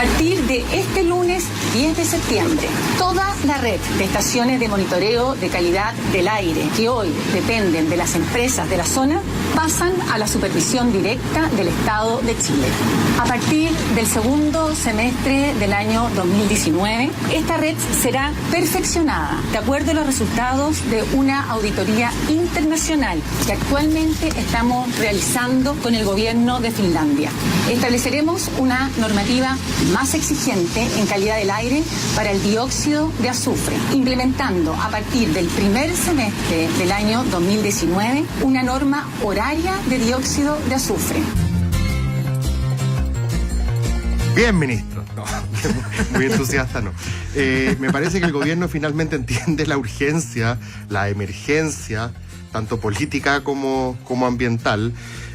partir de este lunes 10 de septiembre, toda la red de estaciones de monitoreo de calidad del aire que hoy dependen de las empresas de la zona pasan a la supervisión directa del Estado de Chile. A partir del segundo semestre del año 2019, esta red será perfeccionada de acuerdo a los resultados de una auditoría internacional que actualmente estamos realizando con el gobierno de Finlandia. Estableceremos una normativa más exigente en calidad del aire para el dióxido de azufre, implementando a partir del primer semestre del año 2019 una norma horaria de dióxido de azufre. Bien, ministro. No, muy entusiasta no. Me parece que el gobierno finalmente entiende la urgencia, la emergencia, tanto política como ambiental,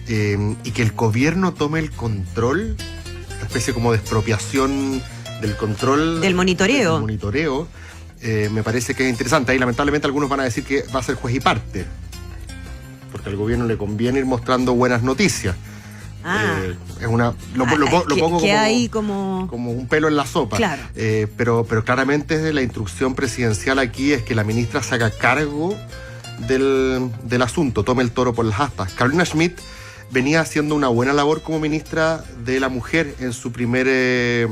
y que el gobierno tome el control, una especie como de expropiación del control del monitoreo. Me parece que es interesante. Ahí lamentablemente algunos van a decir que va a ser juez y parte, porque al gobierno le conviene ir mostrando buenas noticias. Es una lo pongo como un pelo en la sopa. Claro. Pero claramente la instrucción presidencial aquí es que la ministra se haga cargo del asunto, tome el toro por las astas. Carolina Schmidt venía haciendo una buena labor como ministra de la mujer en su primer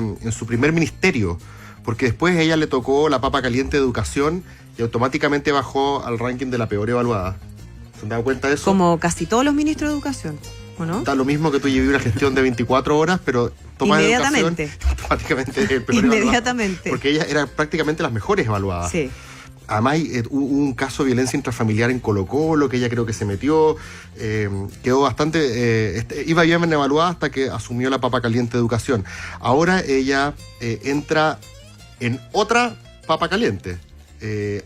ministerio, porque después a ella le tocó la papa caliente de educación y automáticamente bajó al ranking de la peor evaluada. ¿Se han dado cuenta de eso? Como casi todos los ministros de educación, ¿o no? Da lo mismo que tú lleves una gestión de 24 horas, pero toma educación automáticamente el peor Inmediatamente. Evaluado, porque ellas eran prácticamente las mejores evaluadas. Sí. Además, hubo un caso de violencia intrafamiliar en Colo-Colo, que ella creo que se metió, quedó bastante, iba bien evaluada hasta que asumió la papa caliente de educación. Ahora ella entra en otra papa caliente.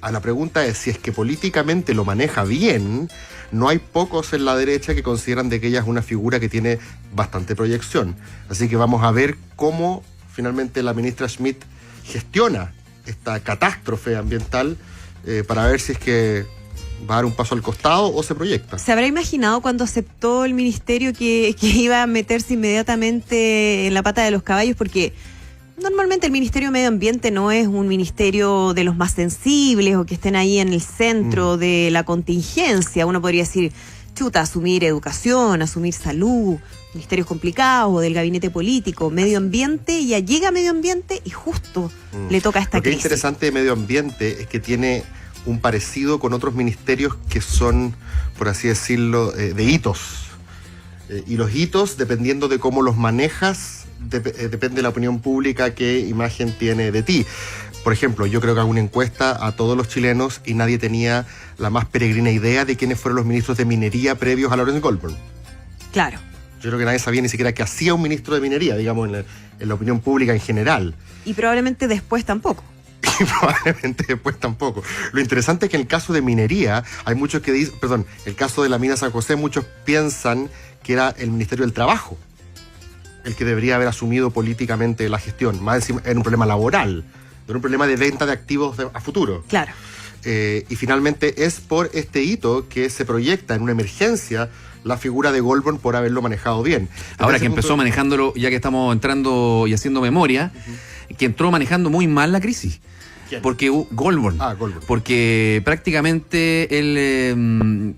A la pregunta es si es que políticamente lo maneja bien. No hay pocos en la derecha que consideran de que ella es una figura que tiene bastante proyección. Así que vamos a ver cómo finalmente la ministra Schmidt gestiona esta catástrofe ambiental, para ver si es que va a dar un paso al costado o se proyecta. ¿Se habrá imaginado cuando aceptó el ministerio que iba a meterse inmediatamente en la pata de los caballos? Porque normalmente el Ministerio de Medio Ambiente no es un ministerio de los más sensibles o que estén ahí en el centro de la contingencia. Uno podría decir, chuta, asumir educación, asumir salud, ministerios complicados o del gabinete político, medio ambiente, ya llega medio ambiente y justo le toca esta crisis. Lo que es interesante de medio ambiente es que tiene un parecido con otros ministerios que son, por así decirlo, de hitos. Y los hitos, dependiendo de cómo los manejas, depende de la opinión pública qué imagen tiene de ti. Por ejemplo, yo creo que hago una encuesta a todos los chilenos y nadie tenía la más peregrina idea de quiénes fueron los ministros de minería previos a Lawrence Goldburn. Claro. Yo creo que nadie sabía ni siquiera que hacía un ministro de minería, digamos, en la opinión pública en general. Y probablemente después tampoco. Lo interesante es que en el caso de minería, hay muchos que dicen, el caso de la mina San José, muchos piensan que era el Ministerio del Trabajo el que debería haber asumido políticamente la gestión. Más encima, era un problema laboral, era un problema de venta de activos a futuro. Claro. Y finalmente es por este hito que se proyecta en una emergencia la figura de Goldburn por haberlo manejado bien. Ahora que empezó manejándolo, ya que estamos entrando y haciendo memoria, que entró manejando muy mal la crisis. ¿Quién? Porque Goldburn. Goldburn. Porque prácticamente él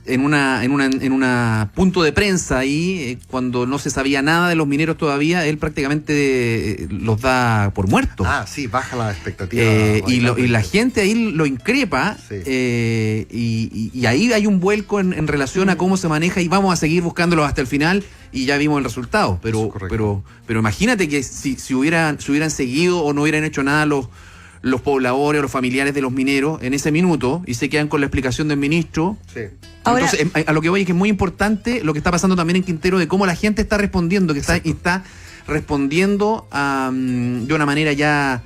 en una punto de prensa ahí, cuando no se sabía nada de los mineros todavía, él prácticamente los da por muertos. Sí, baja la expectativa. Y la gente ahí lo increpa, sí. Y ahí hay un vuelco en relación a cómo se maneja, y vamos a seguir buscándolos hasta el final, y ya vimos el resultado. Pero imagínate que si hubieran seguido o no hubieran hecho nada los pobladores o los familiares de los mineros en ese minuto y se quedan con la explicación del ministro. Sí. Ahora, entonces, a lo que voy es que es muy importante lo que está pasando también en Quintero, de cómo la gente está respondiendo, que está respondiendo de una manera ya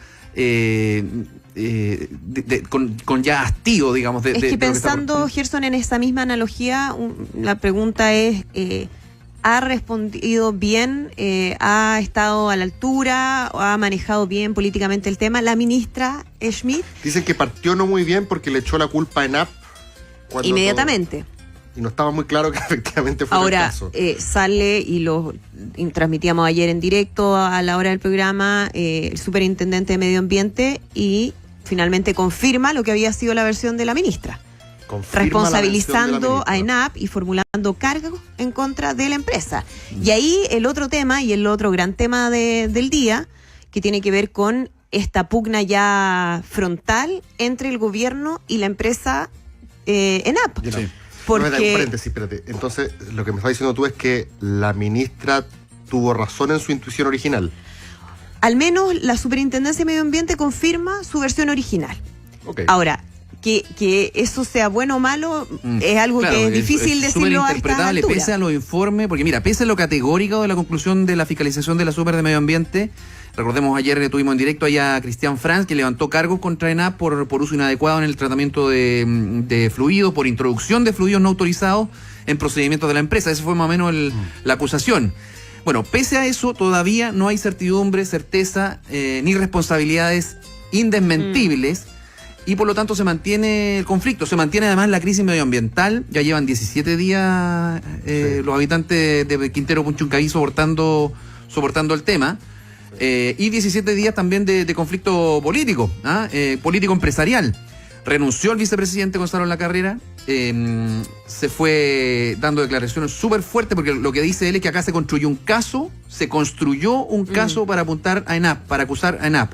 con ya hastío, digamos. Es que pensando, Gerson, en esa misma analogía, la pregunta es... ¿ha respondido bien? ¿Ha estado a la altura? ¿Ha manejado bien políticamente el tema la ministra Schmidt? Dicen que partió no muy bien porque le echó la culpa a ENAP. Inmediatamente. Y no estaba muy claro que efectivamente fuera Ahora, el caso. sale y transmitíamos ayer en directo a la hora del programa el superintendente de Medio Ambiente y finalmente confirma lo que había sido la versión de la ministra. Confirma Responsabilizando la a versión de la ENAP y formulando cargos en contra de la empresa. Y ahí el otro tema y el otro gran tema del día, que tiene que ver con esta pugna ya frontal entre el gobierno y la empresa ENAP. ministra. Sí. Porque... Paréntesis, espérate. Entonces, lo que me estás diciendo tú es que la ministra tuvo razón en su intuición original. Al menos la Superintendencia de Medio Ambiente confirma su versión original. Okay. Ahora, que eso sea bueno o malo es algo Claro, que es difícil decirlo a estas superinterpretable, alturas. pese a los informes, porque mira, pese a lo categórico de la conclusión de la fiscalización de la Super de Medio Ambiente, recordemos ayer tuvimos en directo allá a Cristian Franz, que levantó cargos contra ENAP por uso inadecuado en el tratamiento de fluidos, por introducción de fluidos no autorizados en procedimientos de la empresa. Esa fue más o menos la acusación. Bueno, pese a eso, todavía no hay certidumbre, certeza, ni responsabilidades indesmentibles, y por lo tanto se mantiene el conflicto, se mantiene además la crisis medioambiental. Ya llevan 17 días los habitantes de Quintero Puchuncaví soportando el tema, y 17 días también de conflicto político, político empresarial. Renunció el vicepresidente Gonzalo Lacarrera, se fue dando declaraciones súper fuertes, porque lo que dice él es que acá se construyó un caso para apuntar a ENAP, para acusar a ENAP.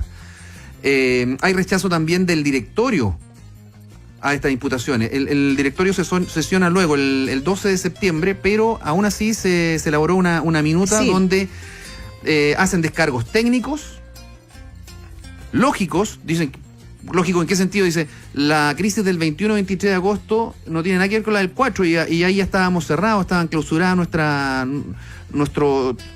Hay rechazo también del directorio a estas imputaciones. El directorio sesiona luego el 12 de septiembre, pero aún así se elaboró una minuta donde hacen descargos técnicos, lógicos, dicen. Lógico, ¿en qué sentido? Dice, la crisis del 21-23 de agosto no tiene nada que ver con la del 4 y ahí ya estábamos cerrados, estaban clausuradas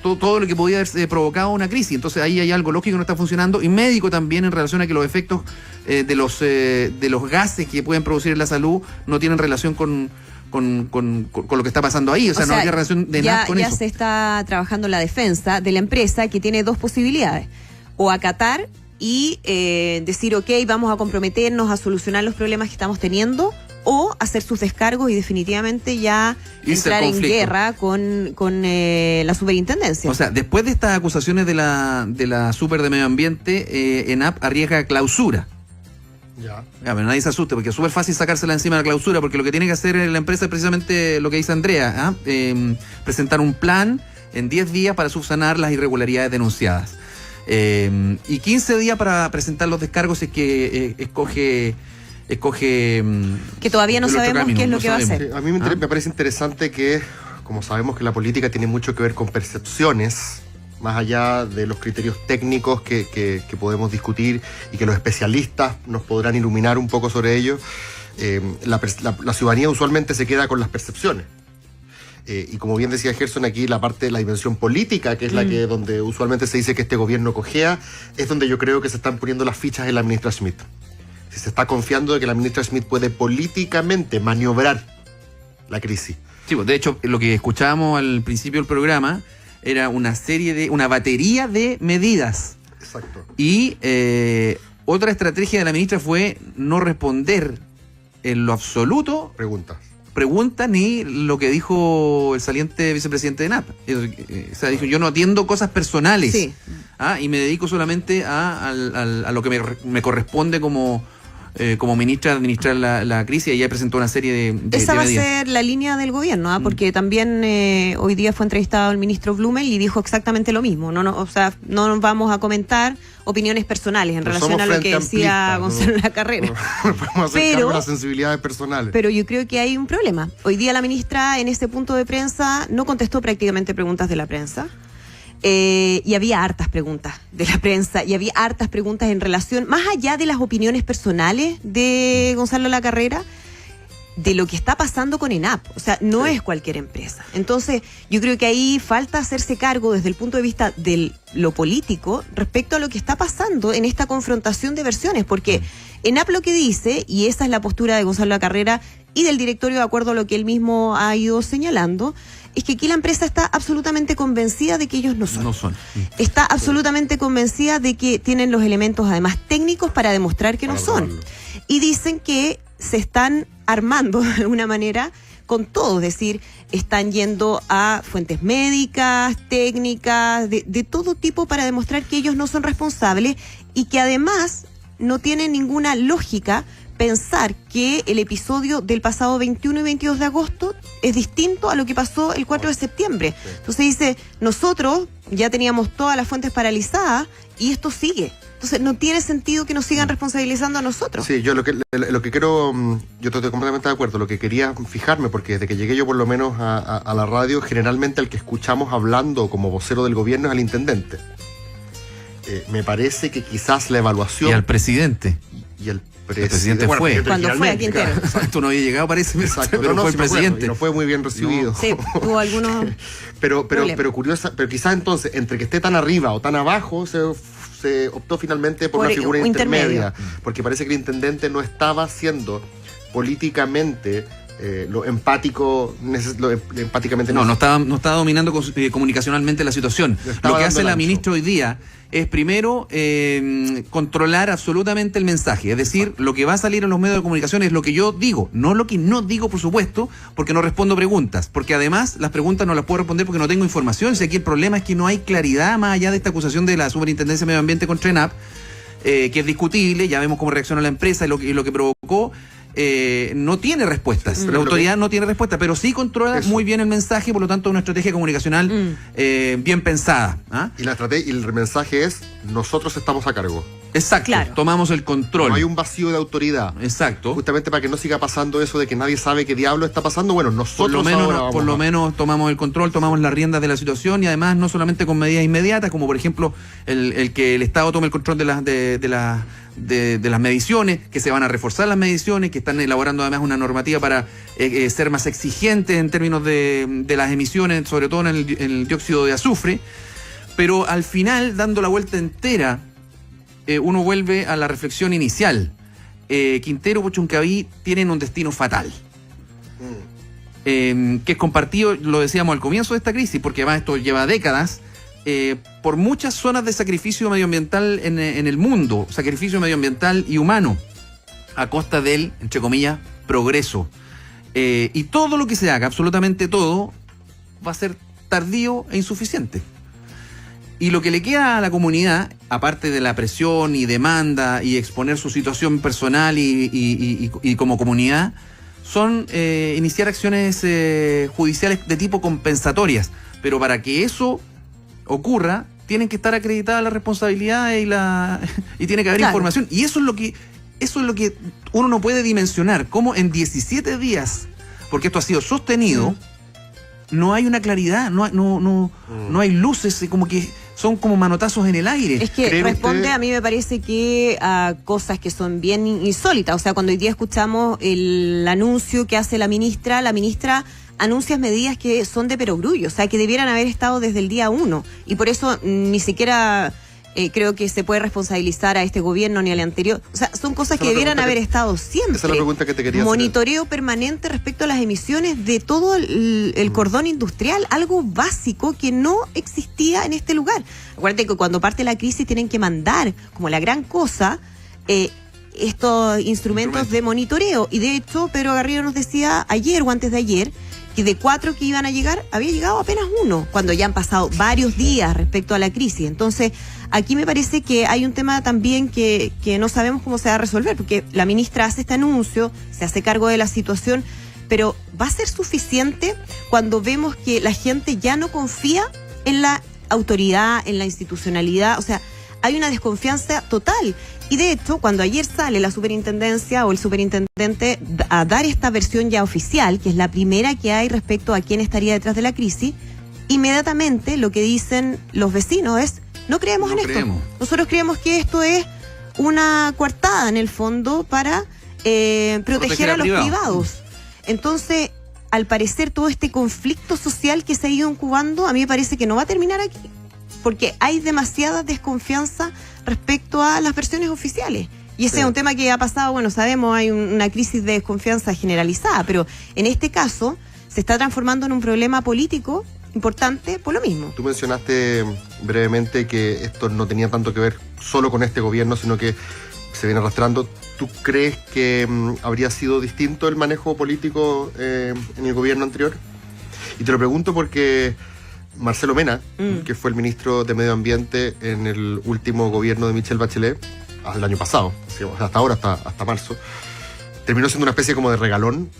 todo lo que podía haber provocado una crisis. Entonces ahí hay algo lógico que no está funcionando, y médico también, en relación a que los efectos de los gases que pueden producir en la salud no tienen relación con lo que está pasando ahí. O sea, no hay relación de nada con eso. Ya se está trabajando la defensa de la empresa, que tiene dos posibilidades: o acatar y decir, ok, vamos a comprometernos a solucionar los problemas que estamos teniendo, o hacer sus descargos y definitivamente ya entrar en guerra con la superintendencia. O sea, después de estas acusaciones de la Super de Medio Ambiente, ENAP arriesga clausura. Ya. Pero nadie se asuste, porque es súper fácil sacársela encima de la clausura, porque lo que tiene que hacer la empresa es precisamente lo que dice Andrea, presentar un plan en 10 días para subsanar las irregularidades denunciadas. Y 15 días para presentar los descargos, es que escoge que todavía no sabemos qué es lo que va a hacer. Sí, a mí me parece interesante que, como sabemos que la política tiene mucho que ver con percepciones, más allá de los criterios técnicos que podemos discutir y que los especialistas nos podrán iluminar un poco sobre ello, la ciudadanía usualmente se queda con las percepciones. Y como bien decía Gerson, aquí la parte de la dimensión política, que es la que donde usualmente se dice que este gobierno cojea, es donde yo creo que se están poniendo las fichas en la ministra Schmidt. Si se está confiando de que la ministra Schmidt puede políticamente maniobrar la crisis. Sí, pues de hecho, lo que escuchábamos al principio del programa era una batería de medidas. Exacto. Y otra estrategia de la ministra fue no responder en lo absoluto pregunta ni lo que dijo el saliente vicepresidente de ENAP. O sea, dijo, yo no atiendo cosas personales, y me dedico solamente a lo que me corresponde como ministra, administrar la crisis, y ya presentó una serie de Esa va medidas. a ser la línea del gobierno, porque también hoy día fue entrevistado el ministro Blumel y dijo exactamente lo mismo. O sea, no nos vamos a comentar opiniones personales en relación a lo que decía Gonzalo Lacarrera. No podemos hacer cargo de las sensibilidades personales. Pero yo creo que hay un problema. Hoy día la ministra en ese punto de prensa no contestó prácticamente preguntas de la prensa. Y había hartas preguntas de la prensa, y había hartas preguntas en relación, más allá de las opiniones personales de Gonzalo Lacarrera, de lo que está pasando con ENAP. O sea, no es cualquier empresa. Entonces, yo creo que ahí falta hacerse cargo desde el punto de vista de lo político respecto a lo que está pasando en esta confrontación de versiones, porque ENAP lo que dice, y esa es la postura de Gonzalo Lacarrera y del directorio, de acuerdo a lo que él mismo ha ido señalando, es que aquí la empresa está absolutamente convencida de que ellos no son. Está absolutamente convencida de que tienen los elementos, además técnicos, para demostrar que no son. Y dicen que se están armando de alguna manera con todo, es decir, están yendo a fuentes médicas, técnicas, de todo tipo para demostrar que ellos no son responsables y que además no tienen ninguna lógica pensar que el episodio del pasado 21 y 22 de agosto es distinto a lo que pasó el 4 de septiembre. Entonces dice, nosotros ya teníamos todas las fuentes paralizadas y esto sigue. Entonces no tiene sentido que nos sigan responsabilizando a nosotros. Sí, yo lo que quiero, yo estoy completamente de acuerdo, lo que quería fijarme, porque desde que llegué yo por lo menos a la radio, generalmente el que escuchamos hablando como vocero del gobierno es al intendente. Me parece que quizás la evaluación... Y al presidente. Y el presidente fue. Cuando fue a Quintero. Esto no había llegado, parece, exacto, pero no, fue el presidente. Y no fue muy bien recibido. Sí, tuvo algunos pero curiosa, pero quizás entonces, entre que esté tan arriba o tan abajo, se optó finalmente por una figura intermedia. Porque parece que el intendente no estaba siendo políticamente... lo empáticamente no estaba dominando comunicacionalmente la situación. Lo que hace la ministra hoy día es primero controlar absolutamente el mensaje, es decir, lo que va a salir en los medios de comunicación es lo que yo digo, no lo que no digo, por supuesto, porque no respondo preguntas, porque además las preguntas no las puedo responder porque no tengo información. Si aquí el problema es que no hay claridad más allá de esta acusación de la Superintendencia de Medio Ambiente contra ENAP, que es discutible, ya vemos cómo reacciona la empresa y lo que provocó. No tiene respuestas, la autoridad no tiene respuesta, pero sí controla muy bien el mensaje, por lo tanto una estrategia comunicacional bien pensada. ¿Ah? Y el mensaje es, nosotros estamos a cargo. Exacto, claro. Tomamos el control. No hay un vacío de autoridad. Exacto. Justamente para que no siga pasando eso de que nadie sabe qué diablo está pasando, bueno, nosotros por lo menos tomamos el control, tomamos las riendas de la situación y además no solamente con medidas inmediatas, como por ejemplo el que el Estado tome el control de las mediciones, que se van a reforzar las mediciones, que están elaborando además una normativa para ser más exigentes en términos de las emisiones, sobre todo en el dióxido de azufre, pero al final, dando la vuelta entera, uno vuelve a la reflexión inicial. Quintero, Puchuncaví tienen un destino fatal, que es compartido, lo decíamos al comienzo de esta crisis, porque además esto lleva décadas, por muchas zonas de sacrificio medioambiental en el mundo, sacrificio medioambiental y humano, a costa del, entre comillas, progreso. Y todo lo que se haga, absolutamente todo, va a ser tardío e insuficiente. Y lo que le queda a la comunidad, aparte de la presión y demanda y exponer su situación personal y como comunidad, son iniciar acciones judiciales de tipo compensatorias. Pero para que eso ocurra, tienen que estar acreditadas las responsabilidades y tiene que haber información. Y eso es lo que uno no puede dimensionar. Cómo en 17 días, porque esto ha sido sostenido, no hay una claridad, no hay luces, como que son como manotazos en el aire. Es que responde, a mí me parece que a cosas que son bien insólitas. O sea, cuando hoy día escuchamos el anuncio que hace la ministra anuncia medidas que son de perogrullo, o sea, que debieran haber estado desde el día 1. Y por eso ni siquiera creo que se puede responsabilizar a este gobierno ni al anterior. O sea, son cosas que debieran haber estado siempre. Esa es la pregunta que te quería hacer. Monitoreo permanente respecto a las emisiones de todo el cordón industrial, algo básico que no existía en este lugar. Acuérdate que cuando parte la crisis tienen que mandar, como la gran cosa, estos instrumentos de monitoreo. Y de hecho, Pedro Garrido nos decía ayer o antes de ayer, que de 4 que iban a llegar, había llegado apenas 1, cuando ya han pasado varios días respecto a la crisis. Entonces, aquí me parece que hay un tema también que no sabemos cómo se va a resolver, porque la ministra hace este anuncio, se hace cargo de la situación, pero ¿va a ser suficiente cuando vemos que la gente ya no confía en la autoridad, en la institucionalidad? O sea, hay una desconfianza total. Y de hecho, cuando ayer sale la superintendencia o el superintendente a dar esta versión ya oficial, que es la primera que hay respecto a quién estaría detrás de la crisis, inmediatamente lo que dicen los vecinos es, no creemos en esto. Nosotros creemos que esto es una coartada en el fondo para proteger a los privados. Entonces, al parecer, todo este conflicto social que se ha ido incubando, a mí me parece que no va a terminar aquí, porque hay demasiada desconfianza respecto a las versiones oficiales. Y ese es un tema que ha pasado, bueno, sabemos, hay una crisis de desconfianza generalizada, pero en este caso se está transformando en un problema político importante por lo mismo. Tú mencionaste brevemente que esto no tenía tanto que ver solo con este gobierno, sino que se viene arrastrando. ¿tú crees que habría sido distinto el manejo político en el gobierno anterior? Y te lo pregunto porque Marcelo Mena, que fue el ministro de Medio Ambiente en el último gobierno de Michelle Bachelet, el año pasado, hasta ahora, hasta marzo, terminó siendo una especie como de regalón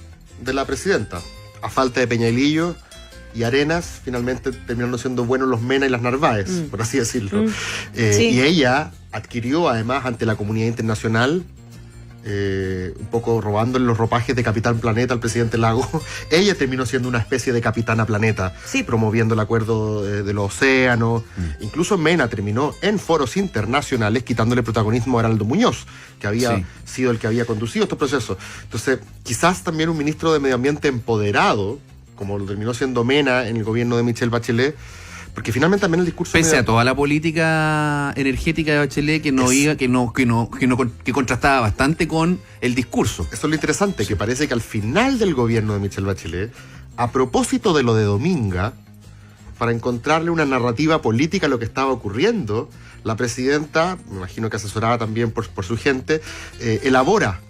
de la presidenta. A falta de Peñalillo y Arenas, finalmente terminaron siendo buenos los Mena y las Narváez, por así decirlo. Sí. Y ella adquirió, además, ante la comunidad internacional, un poco robándole los ropajes de Capitán Planeta al presidente Lago, ella terminó siendo una especie de Capitana Planeta, sí, promoviendo el acuerdo de los océanos. Incluso Mena terminó en foros internacionales quitándole protagonismo a Araldo Muñoz, que había sido el que había conducido estos procesos. Entonces, quizás también un ministro de Medio Ambiente empoderado, como lo terminó siendo Mena en el gobierno de Michelle Bachelet, porque finalmente también el discurso... Pese a toda la política energética de Bachelet que contrastaba bastante con el discurso. Eso es lo interesante, que parece que al final del gobierno de Michelle Bachelet, a propósito de lo de Dominga, para encontrarle una narrativa política a lo que estaba ocurriendo, la presidenta, me imagino que asesorada también por su gente, elabora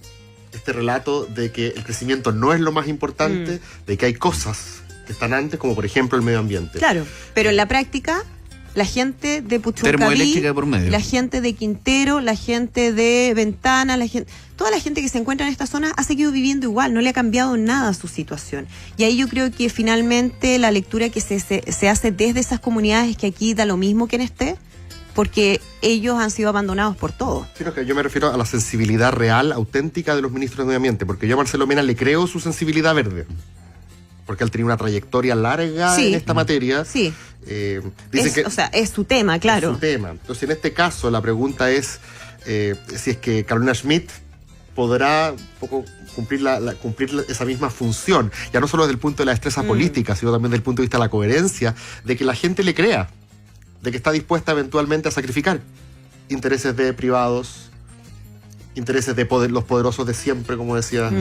este relato de que el crecimiento no es lo más importante, de que hay cosas que están antes, como por ejemplo el medio ambiente. Claro, pero en la práctica, la gente de Puchuncaví, termoeléctrica por medio, la gente de Quintero, la gente de Ventana, toda la gente que se encuentra en esta zona ha seguido viviendo igual, no le ha cambiado nada su situación. Y ahí yo creo que finalmente la lectura que se hace desde esas comunidades es que aquí da lo mismo que en porque ellos han sido abandonados por todo. Sí, no, que yo me refiero a la sensibilidad real, auténtica de los ministros de Medio Ambiente, porque yo a Marcelo Mena le creo su sensibilidad verde, porque él tenía una trayectoria larga en esta materia. Sí. Dicen que es su tema, claro. Es su tema. Entonces, en este caso, la pregunta es si es que Carolina Schmidt podrá un poco cumplir esa misma función, ya no solo desde el punto de la destreza política, sino también desde el punto de vista de la coherencia, de que la gente le crea, de que está dispuesta eventualmente a sacrificar intereses de privados, intereses de los poderosos de siempre, como decía...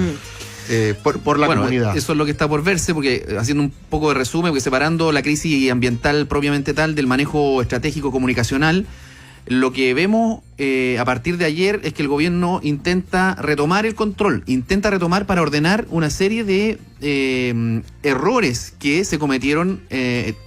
por la comunidad. Eso es lo que está por verse, porque haciendo un poco de resumen, porque separando la crisis ambiental propiamente tal del manejo estratégico comunicacional, lo que vemos a partir de ayer es que el gobierno intenta retomar el control, para ordenar una serie de errores que se cometieron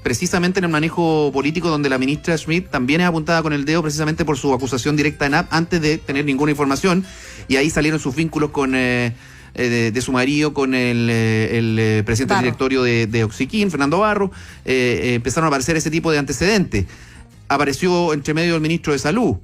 precisamente en el manejo político, donde la ministra Schmidt también es apuntada con el dedo precisamente por su acusación directa en AP antes de tener ninguna información, y ahí salieron sus vínculos con... de su marido con el presidente del directorio de Oxiquín, Fernando Barro, empezaron a aparecer ese tipo de antecedentes. Apareció entre medio el ministro de Salud,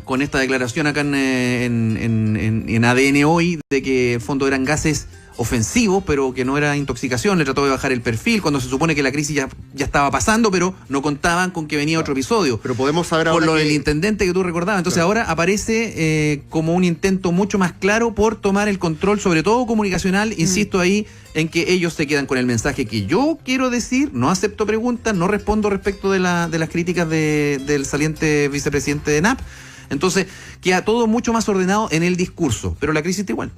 con esta declaración acá en ADN Hoy, de que en fondo eran gases ofensivos, pero que no era intoxicación. Le trató de bajar el perfil cuando se supone que la crisis ya estaba pasando, pero no contaban con que venía otro episodio. Pero podemos saber ahora por lo del intendente que tú recordabas. Entonces ahora aparece como un intento mucho más claro por tomar el control, sobre todo comunicacional. Insisto ahí en que ellos se quedan con el mensaje que yo quiero decir, no acepto preguntas, no respondo respecto de las críticas del saliente vicepresidente de NAP. Entonces queda todo mucho más ordenado en el discurso, pero la crisis está igual.